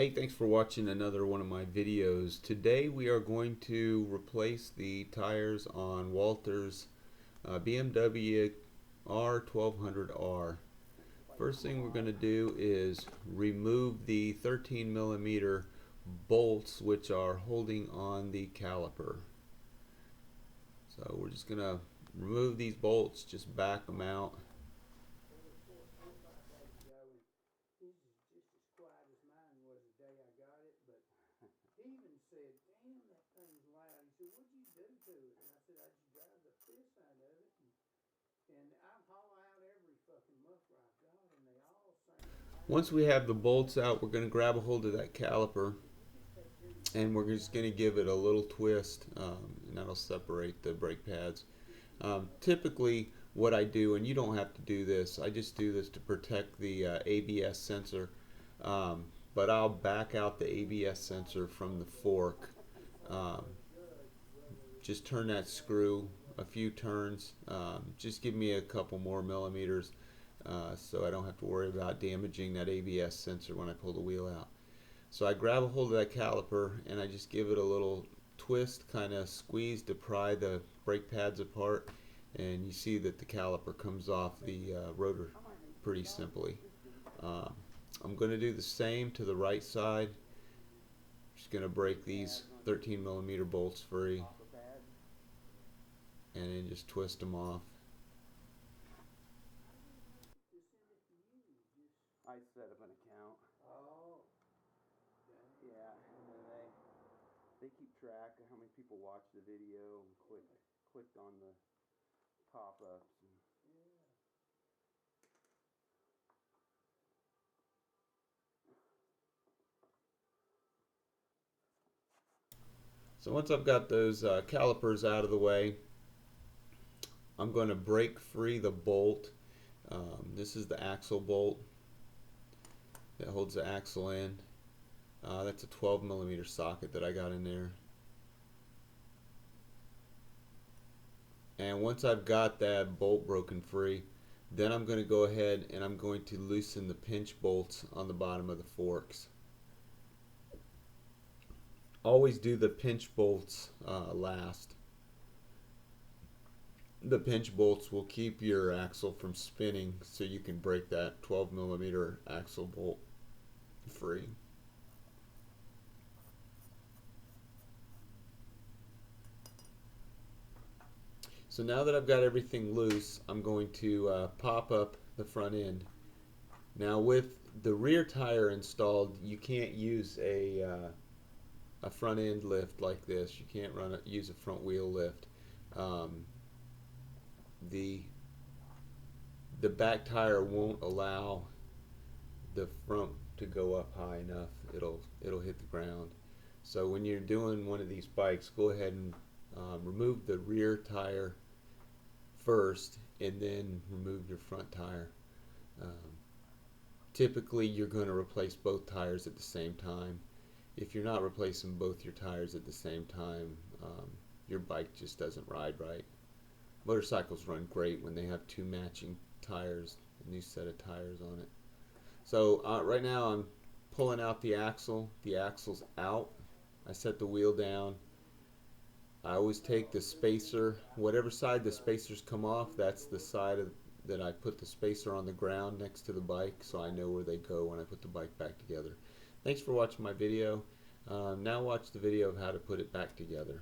Hey, thanks for watching another one of my videos. Today we are going to replace the tires on Walter's BMW R1200R. First thing we're going to do is remove the 13 millimeter bolts which are holding on the caliper. So we're just going to remove these bolts, just back them out. He even said, damn, that thing's loud. He said, what'd you do to it? And I said, I just drive the piss out of it. And I've hauled out every fucking muffler I've got, and they all sound loud. Once we have the bolts out, we're going to grab a hold of that caliper and we're just going to give it a little twist, and that'll separate the brake pads. Typically what I do, and you don't have to do this, I just do this to protect the ABS sensor, but I'll back out the ABS sensor from the fork. Just turn that screw a few turns, just give me a couple more millimeters so I don't have to worry about damaging that ABS sensor when I pull the wheel out. So I grab a hold of that caliper and I just give it a little twist, kind of squeeze to pry the brake pads apart, and you see that the caliper comes off the rotor pretty simply. I'm going to do the same to the right side. Just going to break these 13 millimeter bolts free and then just twist them off. I set up an account. Oh. Yeah, and then they keep track of how many people watched the video and clicked on the pop-ups. So once I've got those calipers out of the way, I'm going to break free the bolt. This is the axle bolt that holds the axle in. That's a 12 millimeter socket that I got in there. And once I've got that bolt broken free, then I'm going to go ahead and I'm going to loosen the pinch bolts on the bottom of the forks. Always do the pinch bolts last. The pinch bolts will keep your axle from spinning so you can break that 12 millimeter axle bolt free. So now that I've got everything loose, I'm going to pop up the front end. Now with the rear tire installed, you can't use a front end lift like this. You can't use a front wheel lift. The back tire won't allow the front to go up high enough. It'll hit the ground. So when you're doing one of these bikes, go ahead and remove the rear tire first and then remove your front tire. Typically you're going to replace both tires at the same time. If you're not replacing both your tires at the same time, your bike just doesn't ride right. Motorcycles run great when they have two matching tires, a new set of tires on it. So right now I'm pulling out the axle. The axle's out. I set the wheel down. I always take the spacer, whatever side the spacers come off, that's the side that I put the spacer on the ground next to the bike, so I know where they go when I put the bike back together. Thanks for watching my video. Now watch the video of how to put it back together.